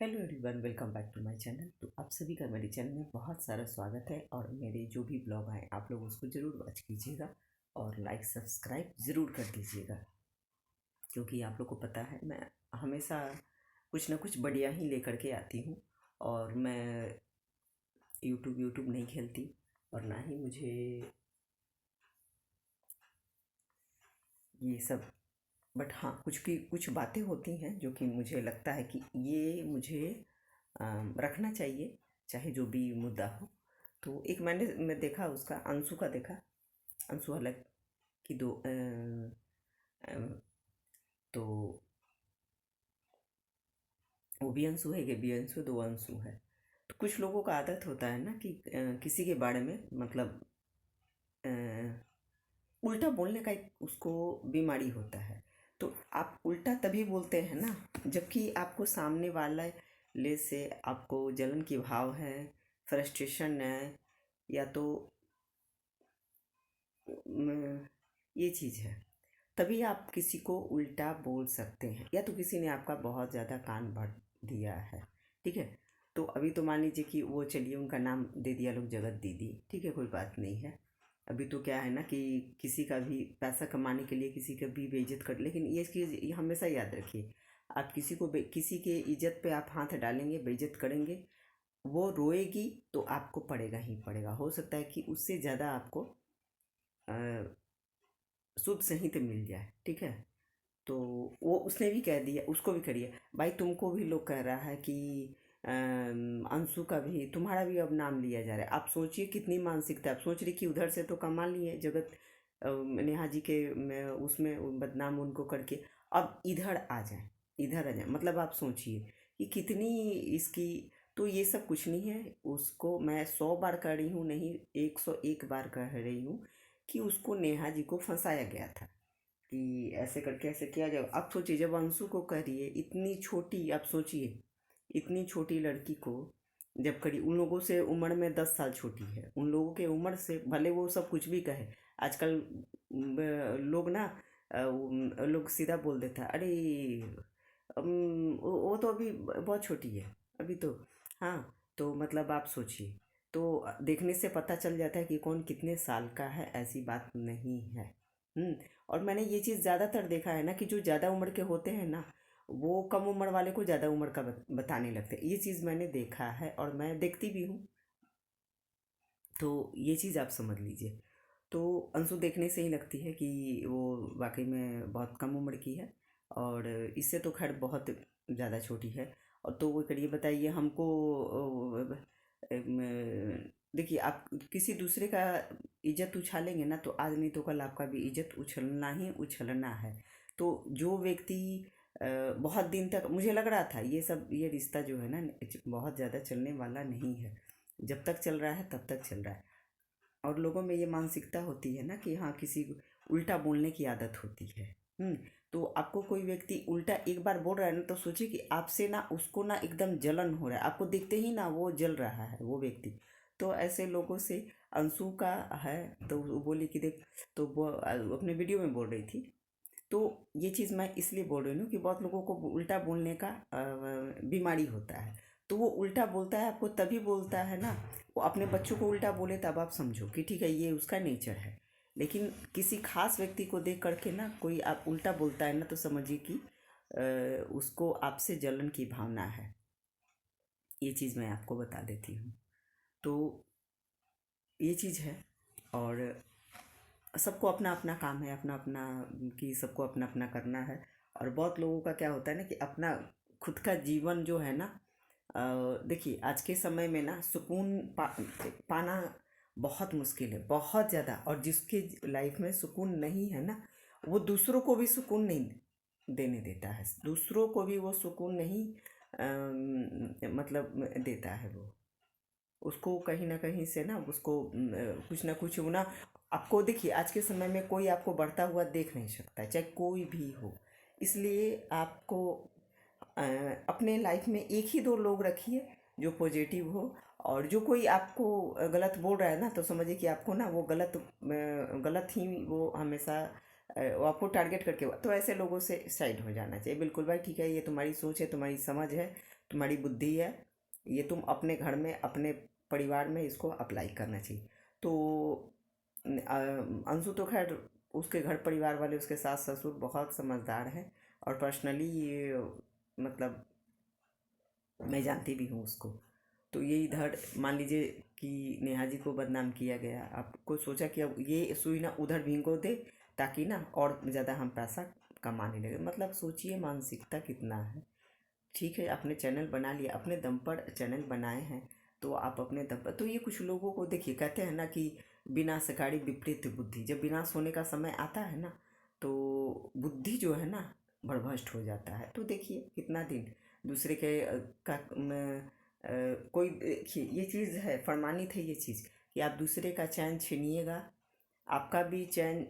Hello everyone, welcome back to my channel. तो आप सभी का मेरे चैनल में बहुत सारा स्वागत है और मेरे जो भी ब्लॉग आए आप लोग उसको ज़रूर वॉच कीजिएगा और लाइक सब्सक्राइब ज़रूर कर दीजिएगा, क्योंकि आप लोग को पता है मैं हमेशा कुछ ना कुछ बढ़िया ही लेकर के आती हूँ। और मैं यूट्यूब नहीं खेलती और ना ही मुझे ये सब, बट हाँ कुछ बातें होती हैं जो कि मुझे लगता है कि ये मुझे रखना चाहिए, चाहे जो भी मुद्दा हो। तो एक मैं देखा उसका अंशु का देखा, अंशु अलग की दो तो वो भी अंशु है, ये भी अंशु, दो अंशु है। तो कुछ लोगों का आदत होता है ना कि किसी के बारे में मतलब अ, उल्टा बोलने का एक उसको बीमारी होता है। तो आप उल्टा तभी बोलते हैं ना जबकि आपको सामने वाला ले से आपको जलन की भाव है, फ्रस्ट्रेशन है, या तो ये चीज़ है, तभी आप किसी को उल्टा बोल सकते हैं, या तो किसी ने आपका बहुत ज़्यादा कान भर दिया है। ठीक है, तो अभी तो मान लीजिए कि वो, चलिए उनका नाम दे दिया लोग, जगत दीदी, ठीक है, कोई बात नहीं है। अभी तो क्या है ना कि किसी का भी पैसा कमाने के लिए किसी का भी बेइज्जत कर, लेकिन ये चीज़ ये हमेशा याद रखिए, आप किसी के इज्जत पे आप हाथ डालेंगे, बेइज्जत करेंगे, वो रोएगी तो आपको पड़ेगा ही पड़ेगा। हो सकता है कि उससे ज़्यादा आपको शुद्ध संहित मिल जाए। ठीक है, तो वो उसने भी कह दिया, उसको भी करिए भाई, तुमको भी लोग कह रहा है कि अंशु का भी, तुम्हारा भी अब नाम लिया जा रहा है। आप सोचिए कितनी मानसिकता, आप सोच रही कि उधर से तो कमा लिए जगत, नेहा जी के उसमें बदनाम उनको करके, अब इधर आ जाए, इधर आ जाए, मतलब आप सोचिए कि कितनी इसकी। तो ये सब कुछ नहीं है, उसको मैं 100 बार कह रही हूँ, नहीं 101 बार कह रही हूँ कि उसको नेहा जी को फंसाया गया था कि ऐसे करके ऐसे किया जाए। अब सोचिए जब अंशु को कह रही है, इतनी छोटी, आप सोचिए इतनी छोटी लड़की को, जब करी उन लोगों से उम्र में 10 साल छोटी है, उन लोगों के उम्र से भले वो सब कुछ भी कहे। आजकल लोग ना लोग सीधा बोल देता है, अरे वो तो अभी बहुत छोटी है अभी तो। हाँ, तो मतलब आप सोचिए, तो देखने से पता चल जाता है कि कौन कितने साल का है, ऐसी बात नहीं है। और मैंने ये चीज़ ज़्यादातर देखा है ना कि जो ज़्यादा उम्र के होते हैं ना, वो कम उम्र वाले को ज़्यादा उम्र का बताने लगते हैं। ये चीज़ मैंने देखा है और मैं देखती भी हूँ, तो ये चीज़ आप समझ लीजिए। तो अंशु देखने से ही लगती है कि वो वाकई में बहुत कम उम्र की है, और इससे तो खैर बहुत ज़्यादा छोटी है। और तो वो करिए बताइए हमको, देखिए आप किसी दूसरे का इज्जत उछालेंगे ना, तो आज नहीं तो कल आपका भी इज्जत उछलना ही उछलना है। तो जो व्यक्ति बहुत दिन तक, मुझे लग रहा था ये रिश्ता जो है ना बहुत ज़्यादा चलने वाला नहीं है। जब तक चल रहा है तब तक चल रहा है। और लोगों में ये मानसिकता होती है ना कि हाँ, किसी को उल्टा बोलने की आदत होती है। तो आपको कोई व्यक्ति उल्टा एक बार बोल रहा है ना, तो सोचिए कि आपसे ना उसको ना एकदम जलन हो रहा है, आपको देखते ही ना वो जल रहा है वो व्यक्ति। तो ऐसे लोगों से अंशु का है, तो वो बोली कि देख, तो वो अपने वीडियो में बोल रही थी। तो ये चीज़ मैं इसलिए बोल रही हूँ कि बहुत लोगों को उल्टा बोलने का बीमारी होता है। तो वो उल्टा बोलता है, आपको तभी बोलता है ना, वो अपने बच्चों को उल्टा बोले तब आप समझो कि ठीक है ये उसका नेचर है। लेकिन किसी खास व्यक्ति को देख करके ना कोई आप उल्टा बोलता है ना, तो समझिए कि उसको आपसे जलन की भावना है। ये चीज़ मैं आपको बता देती हूँ। तो ये चीज़ है, और सबको अपना अपना काम है, अपना अपना, कि सबको अपना अपना करना है। और बहुत लोगों का क्या होता है ना कि अपना खुद का जीवन जो है ना, देखिए आज के समय में ना सुकून पाना बहुत मुश्किल है, बहुत ज़्यादा। और जिसके लाइफ में सुकून नहीं है ना, वो दूसरों को भी सुकून नहीं देने देता है, दूसरों को भी वो सुकून नहीं मतलब देता है वो, उसको कहीं ना कहीं से ना उसको कुछ ना कुछ वो ना। आपको देखिए आज के समय में कोई आपको बढ़ता हुआ देख नहीं सकता, चाहे कोई भी हो। इसलिए आपको अपने लाइफ में एक ही दो लोग रखिए जो पॉजिटिव हो। और जो कोई आपको गलत बोल रहा है ना, तो समझिए कि आपको ना वो गलत ही वो हमेशा वो आपको टारगेट करके, तो ऐसे लोगों से साइड हो जाना चाहिए। बिल्कुल भाई ठीक है, ये तुम्हारी सोच है, तुम्हारी समझ है, तुम्हारी बुद्धि है, ये तुम अपने घर में अपने परिवार में इसको अप्लाई करना चाहिए। तो अंशु तो खैर उसके घर परिवार वाले, उसके सास ससुर बहुत समझदार हैं, और पर्सनली ये मतलब मैं जानती भी हूँ उसको। तो ये इधर मान लीजिए कि नेहा जी को बदनाम किया गया, आपको सोचा कि अब ये सुई ना उधर भिंगो दे ताकि ना और ज़्यादा हम पैसा कमाने लगे। मतलब सोचिए मानसिकता कितना है। ठीक है, आपने चैनल बना लिया, अपने दम पर चैनल बनाए हैं, तो आप अपने दम पर। तो ये कुछ लोगों को देखिए, कहते हैं ना कि विनाशकारी विपरीत बुद्धि, जब विनाश होने का समय आता है ना, तो बुद्धि जो है ना भ्रभ्रष्ट हो जाता है। तो देखिए कितना दिन दूसरे के कोई, देखिए ये चीज़ है, प्रमाणित है ये चीज़ कि आप दूसरे का चैन छीनिएगा, आपका भी चैन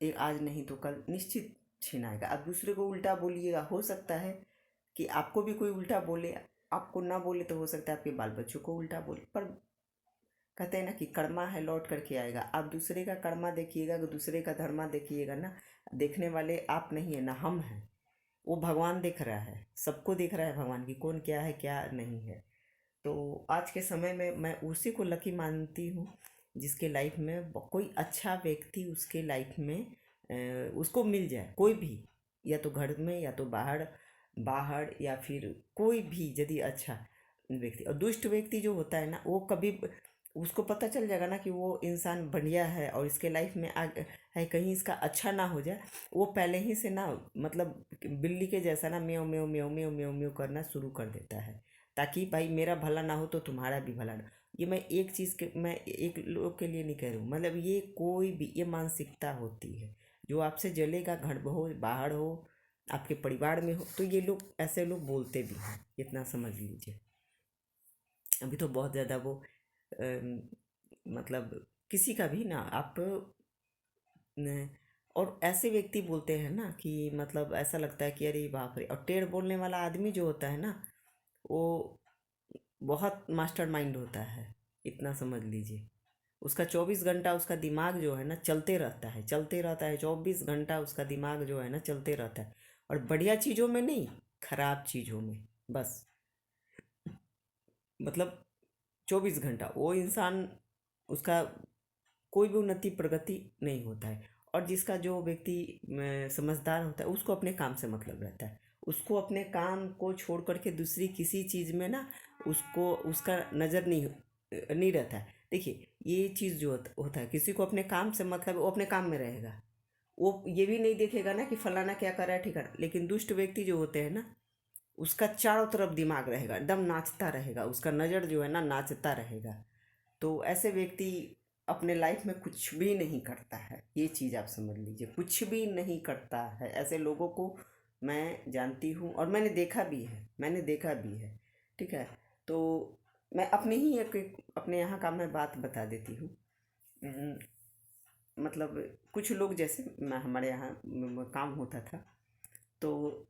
एक आज नहीं तो कल निश्चित छीनाएगा। आप दूसरे को उल्टा बोलिएगा, हो सकता है कि आपको भी कोई उल्टा बोले, आपको ना बोले तो हो सकता है आपके बाल बच्चों को उल्टा बोले, पर कहते हैं ना कि कर्मा है लौट करके आएगा। आप दूसरे का कर्मा देखिएगा, दूसरे का धर्मा देखिएगा ना, देखने वाले आप नहीं है ना हम हैं, वो भगवान देख रहा है, सबको देख रहा है भगवान की कौन क्या है क्या नहीं है। तो आज के समय में मैं उसी को लकी मानती हूँ जिसके लाइफ में कोई अच्छा व्यक्ति उसके लाइफ में उसको मिल जाए, कोई भी, या तो घर में या तो बाहर, या फिर कोई भी यदि अच्छा व्यक्ति। और दुष्ट व्यक्ति जो होता है ना, वो कभी उसको पता चल जाएगा ना कि वो इंसान बढ़िया है और इसके लाइफ में है, कहीं इसका अच्छा ना हो जाए, वो पहले ही से ना मतलब बिल्ली के जैसा ना म्याऊं म्याऊं म्याऊं म्याऊं म्याऊं म्याऊं करना शुरू कर देता है, ताकि भाई मेरा भला ना हो तो तुम्हारा भी भला ना। ये मैं एक चीज़ के, मैं एक लोग के लिए नहीं कह रही हूँ, मतलब ये कोई भी, ये मानसिकता होती है जो आपसे जलेगा, घर में हो बाहर हो आपके परिवार में हो, तो ये लोग ऐसे लोग बोलते भी हैं, इतना समझ लीजिए। अभी तो बहुत ज़्यादा वो मतलब किसी का भी ना आप और ऐसे व्यक्ति बोलते हैं ना कि मतलब ऐसा लगता है कि अरे बाप रे। और टेढ़ बोलने वाला आदमी जो होता है ना, वो बहुत मास्टरमाइंड होता है, इतना समझ लीजिए। उसका 24 घंटा उसका दिमाग जो है ना चलते रहता है, चलते रहता है, 24 घंटा उसका दिमाग जो है ना चलते रहता है, और बढ़िया चीज़ों में नहीं, खराब चीज़ों में बस। मतलब 24 घंटा वो इंसान, उसका कोई भी उन्नति प्रगति नहीं होता है। और जिसका जो व्यक्ति समझदार होता है, उसको अपने काम से मतलब रहता है, उसको अपने काम को छोड़ करके दूसरी किसी चीज़ में ना उसको उसका नज़र नहीं रहता है। देखिए ये चीज़ जो होता है, किसी को अपने काम से मतलब वो अपने काम में रहेगा, वो ये भी नहीं देखेगा ना कि फलाना क्या कर रहा है ठीक है। लेकिन दुष्ट व्यक्ति जो होते हैं ना, उसका चारों तरफ दिमाग रहेगा, एकदम नाचता रहेगा, उसका नज़र जो है ना नाचता रहेगा। तो ऐसे व्यक्ति अपने लाइफ में कुछ भी नहीं करता है, ये चीज़ आप समझ लीजिए, कुछ भी नहीं करता है। ऐसे लोगों को मैं जानती हूँ और मैंने देखा भी है, मैंने देखा भी है। ठीक है, तो मैं अपने ही अपने यहाँ का मैं बात बता देती हूँ। मतलब कुछ लोग, जैसे मैं हमारे यहाँ काम होता था, तो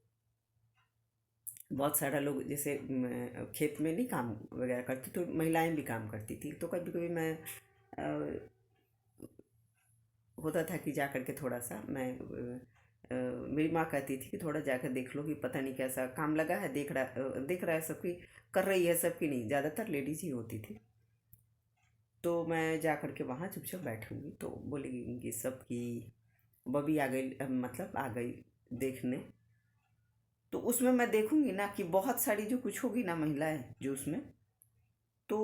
बहुत सारा लोग जैसे खेत में नहीं काम वगैरह करती, तो महिलाएं भी काम करती थी। तो कभी कभी मैं होता था कि जा कर के थोड़ा सा मैं मेरी माँ कहती थी कि थोड़ा जाकर देख लो कि पता नहीं कैसा काम लगा है, देख रहा है सबकी, कर रही है सबकी, नहीं ज़्यादातर लेडीज ही होती थी। तो मैं जा कर के वहाँ चुपचाप बैठूंगी, तो बोलेगी कि सबकी बबी आ गई, मतलब आ गई देखने। तो उसमें मैं देखूंगी ना कि बहुत सारी जो कुछ होगी ना महिलाएं जो उसमें, तो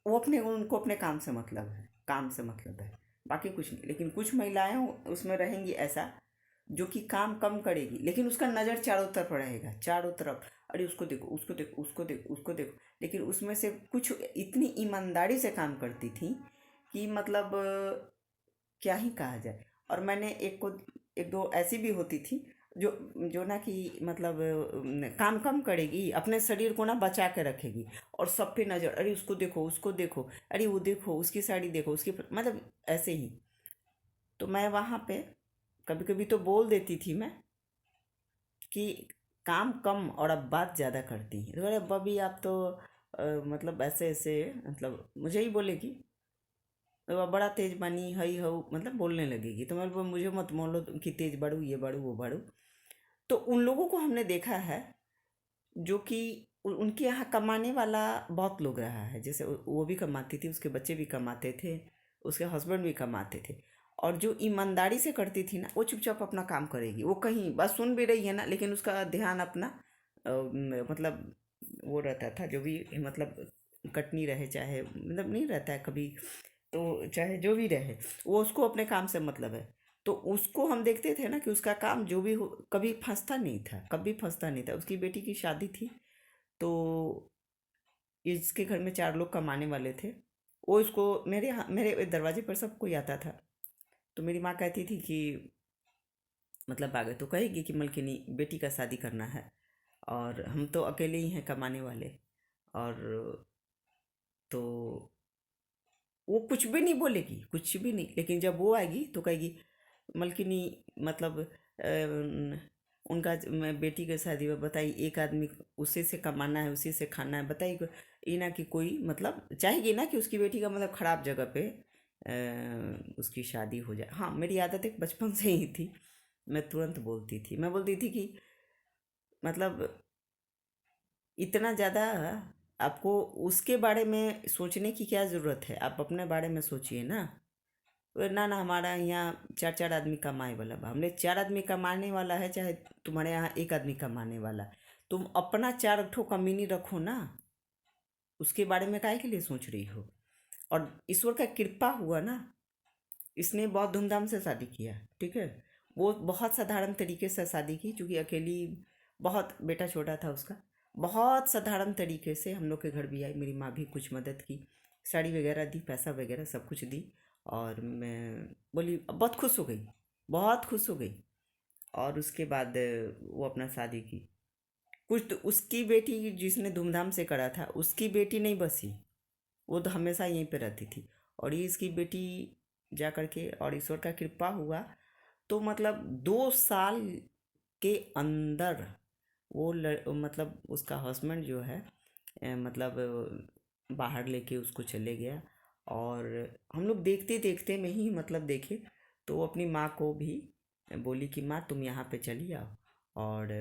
वो उनको अपने काम से मतलब है, काम से मतलब है, बाकी कुछ नहीं। लेकिन कुछ महिलाएं उसमें रहेंगी ऐसा, जो कि काम कम करेगी लेकिन उसका नज़र चारों तरफ रहेगा, चारों तरफ, अरे उसको देखो उसको देखो उसको देखो उसको देखो। लेकिन उसमें से कुछ इतनी ईमानदारी से काम करती थी कि मतलब क्या ही कहा जाए। और मैंने एक दो ऐसी भी होती थी जो जो ना कि मतलब काम कम करेगी, अपने शरीर को ना बचा के रखेगी, और सब पे नज़र, अरे उसको देखो उसको देखो, अरे वो देखो उसकी साड़ी देखो उसकी, मतलब ऐसे ही। तो मैं वहाँ पे कभी कभी तो बोल देती थी मैं कि काम कम और अब बात ज़्यादा करती हैं। तो अरे बबी आप तो मतलब ऐसे ऐसे, मतलब मुझे ही बोलेगी, तो अब बड़ा तेज बनी हई हो, मतलब बोलने लगेगी। तो मैं मुझे मत बोलो कि तेज बढ़ू, ये बढ़ू वो बढ़ू। तो उन लोगों को हमने देखा है जो कि उनके यहाँ कमाने वाला बहुत लोग रहा है। जैसे वो भी कमाती थी, उसके बच्चे भी कमाते थे, उसके हस्बैंड भी कमाते थे। और जो ईमानदारी से करती थी ना, वो चुपचाप अपना काम करेगी। वो कहीं बस सुन भी रही है ना, लेकिन उसका ध्यान अपना मतलब वो रहता था, जो भी मतलब कटनी रहे चाहे मतलब नहीं रहता है कभी, तो चाहे जो भी रहे, वो उसको अपने काम से मतलब है। तो उसको हम देखते थे ना कि उसका काम जो भी हो, कभी फंसता नहीं था, कभी फंसता नहीं था। उसकी बेटी की शादी थी, तो इसके घर में 4 लोग कमाने वाले थे। वो इसको मेरे दरवाजे पर सब कोई आता था। तो मेरी माँ कहती थी कि मतलब आगे तो कहेगी कि मलकिनी बेटी का शादी करना है, और हम तो अकेले ही हैं कमाने वाले। और तो वो कुछ भी नहीं बोलेगी, कुछ भी नहीं, लेकिन जब वो आएगी तो कहेगी मलकिनी मतलब उनका मैं बेटी के शादी में बताइए, एक आदमी उसी से कमाना है, उसी से खाना है, बताइए। ये ना कि कोई मतलब चाहेगी ना कि उसकी बेटी का मतलब खराब जगह पे उसकी शादी हो जाए। हाँ, मेरी आदत एक बचपन से ही थी, मैं तुरंत बोलती थी। मैं बोलती थी कि मतलब इतना ज़्यादा आपको उसके बारे में सोचने की क्या ज़रूरत है, आप अपने बारे में सोचिए ना। तो ना ना हमारा यहाँ 4 4 आदमी कमाए वाला बा, हमने 4 आदमी कमाने वाला है, चाहे तुम्हारे यहाँ एक आदमी कमाने वाला। तुम अपना 4 ठो कमीनी रखो ना, उसके बारे में काहे के लिए सोच रही हो। और ईश्वर का कृपा हुआ ना, इसने बहुत धूमधाम से शादी किया, ठीक है। वो बहुत साधारण तरीके से शादी की, क्योंकि अकेली, बहुत बेटा छोटा था उसका। बहुत साधारण तरीके से हम लोग के घर भी आई, मेरी माँ भी कुछ मदद की, साड़ी वगैरह दी, पैसा वगैरह सब कुछ दी। और मैं बोली बहुत खुश हो गई, बहुत खुश हो गई। और उसके बाद वो अपना शादी की। कुछ तो उसकी बेटी जिसने धूमधाम से करा था, उसकी बेटी नहीं बसी, वो तो हमेशा यहीं पे रहती थी। और ये इसकी बेटी जा करके, और ईश्वर का कृपा हुआ तो मतलब 2 साल के अंदर मतलब उसका हस्बैंड जो है मतलब बाहर लेके उसको चले गया। और हम लोग देखते देखते में ही मतलब देखे, तो वो अपनी माँ को भी बोली कि माँ तुम यहाँ पे चली आओ, और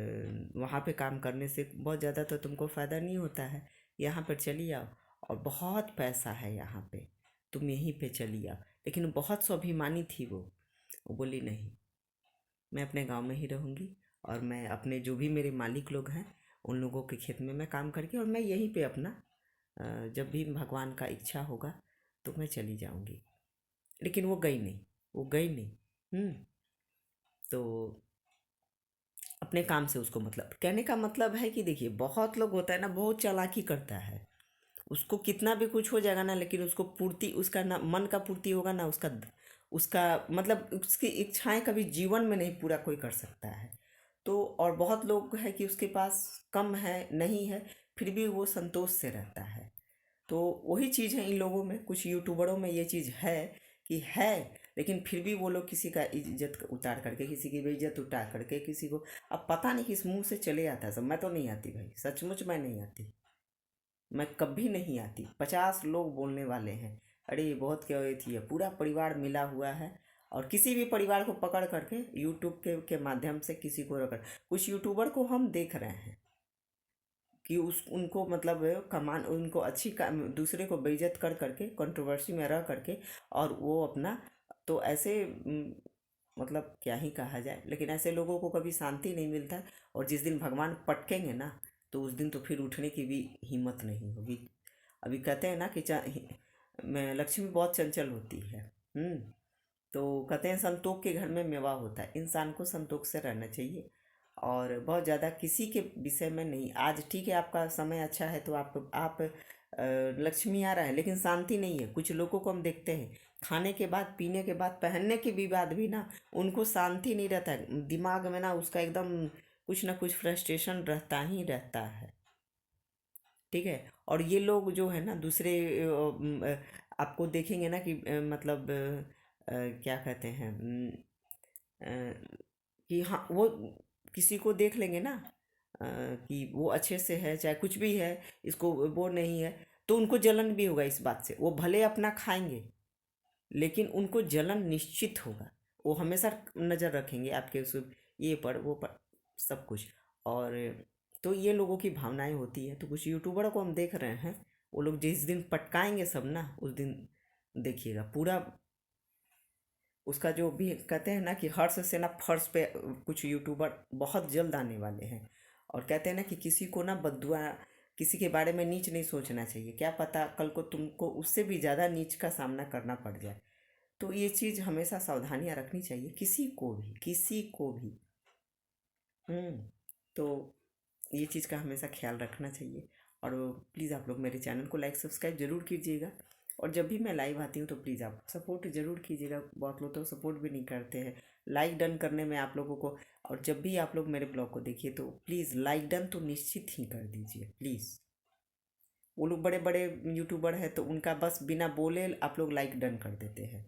वहाँ पे काम करने से बहुत ज़्यादा तो तुमको फ़ायदा नहीं होता है, यहाँ पर चली आओ, और बहुत पैसा है यहाँ पे, तुम यहीं पे चली आओ। लेकिन बहुत स्वाभिमानी थी वो बोली नहीं, मैं अपने गांव में ही रहूँगी, और मैं अपने जो भी मेरे मालिक लोग हैं उन लोगों के खेत में मैं काम करके, और मैं यहीं पे अपना जब भी भगवान का इच्छा होगा तो मैं चली जाऊँगी। लेकिन वो गई नहीं, वो गई नहीं। तो अपने काम से उसको मतलब, कहने का मतलब है कि देखिए बहुत लोग होता है ना, बहुत चालाकी करता है, उसको कितना भी कुछ हो जाएगा ना, लेकिन उसको पूर्ति, उसका ना मन का पूर्ति होगा ना, उसका उसका मतलब उसकी इच्छाएं कभी जीवन में नहीं पूरा कोई कर सकता है। तो और बहुत लोग है कि उसके पास कम है, नहीं है, फिर भी वो संतोष से रहता है। तो वही चीज़ है इन लोगों में, कुछ यूट्यूबरों में ये चीज़ है कि है, लेकिन फिर भी वो लोग किसी का इज्जत उतार करके, किसी की बेइज्जत उतार करके, किसी को अब पता नहीं किस मुंह से चले आता है सब। मैं तो नहीं आती भाई, सचमुच मैं नहीं आती, मैं कभी नहीं आती। 50 लोग बोलने वाले हैं, अरे ये बहुत क्या हुई थी, ये पूरा परिवार मिला हुआ है। और किसी भी परिवार को पकड़ करके यूट्यूब के माध्यम से किसी को रखकर, कुछ यूट्यूबर को हम देख रहे हैं कि उस उनको मतलब कमान, उनको अच्छी दूसरे को बेइज्जत कर करके, कंट्रोवर्सी में रह करके, और वो अपना, तो ऐसे मतलब क्या ही कहा जाए, लेकिन ऐसे लोगों को कभी शांति नहीं मिलता है। और जिस दिन भगवान पटकेंगे ना, तो उस दिन तो फिर उठने की भी हिम्मत नहीं होगी। अभी कहते हैं ना कि मैं लक्ष्मी बहुत चंचल होती है। तो कहते हैं संतोष के घर में मेवा होता है, इंसान को संतोष से रहना चाहिए, और बहुत ज़्यादा किसी के विषय में नहीं। आज ठीक है आपका समय अच्छा है तो आप लक्ष्मी आ रहा है, लेकिन शांति नहीं है। कुछ लोगों को हम देखते हैं खाने के बाद, पीने के बाद, पहनने के भी बाद भी ना, उनको शांति नहीं रहता है दिमाग में ना, उसका एकदम कुछ ना कुछ फ्रस्ट्रेशन रहता ही रहता है, ठीक है। और ये लोग जो है ना दूसरे आपको देखेंगे ना कि मतलब क्या कहते हैं कि हाँ वो किसी को देख लेंगे ना कि वो अच्छे से है, चाहे कुछ भी है, इसको वो नहीं है, तो उनको जलन भी होगा इस बात से। वो भले अपना खाएंगे, लेकिन उनको जलन निश्चित होगा। वो हमेशा नज़र रखेंगे आपके उस ये पर, वो पर, सब कुछ। और तो ये लोगों की भावनाएं होती है। तो कुछ यूट्यूबर को हम देख रहे हैं, वो लोग जिस दिन पटकाएंगे सब ना, उस दिन देखिएगा पूरा उसका जो भी कहते हैं ना कि हर्ष से ना फर्श पे कुछ यूट्यूबर बहुत जल्द आने वाले हैं। और कहते हैं ना कि किसी को ना बद्दुआ, किसी के बारे में नीच नहीं सोचना चाहिए, क्या पता कल को तुमको उससे भी ज़्यादा नीच का सामना करना पड़ जाए। तो ये चीज़ हमेशा सावधानियाँ रखनी चाहिए, किसी को भी, किसी को भी। हम्म। तो ये चीज़ का हमेशा ख्याल रखना चाहिए। और प्लीज़ आप लोग मेरे चैनल को लाइक सब्सक्राइब ज़रूर कीजिएगा। और जब भी मैं लाइव आती हूँ तो प्लीज़ आप सपोर्ट ज़रूर कीजिएगा। बहुत लोग तो सपोर्ट भी नहीं करते हैं लाइक डन करने में आप लोगों को। और जब भी आप लोग मेरे ब्लॉग को देखिए तो प्लीज़ लाइक डन तो निश्चित ही कर दीजिए प्लीज़। वो लोग बड़े बड़े यूट्यूबर हैं तो उनका बस बिना बोले आप लोग लाइक डन कर देते हैं।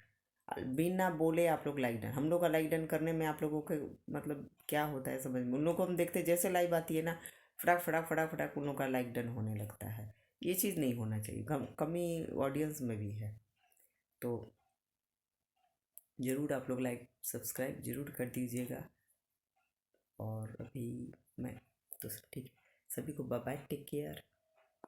बिना बोले आप लोग लाइक डन, हम लोग का लाइक डन करने में आप लोगों के मतलब क्या होता है समझ में, उन लोग को हम देखते हैं जैसे लाइव आती है ना, फटाक फटाक फटाक फटाक उन लोग का लाइक डन होने लगता है। ये चीज़ नहीं होना चाहिए, कमी ऑडियंस में भी है। तो ज़रूर आप लोग लाइक सब्सक्राइब ज़रूर कर दीजिएगा। और अभी मैं तो ठीक है, सभी को बाय बाय, टेक केयर।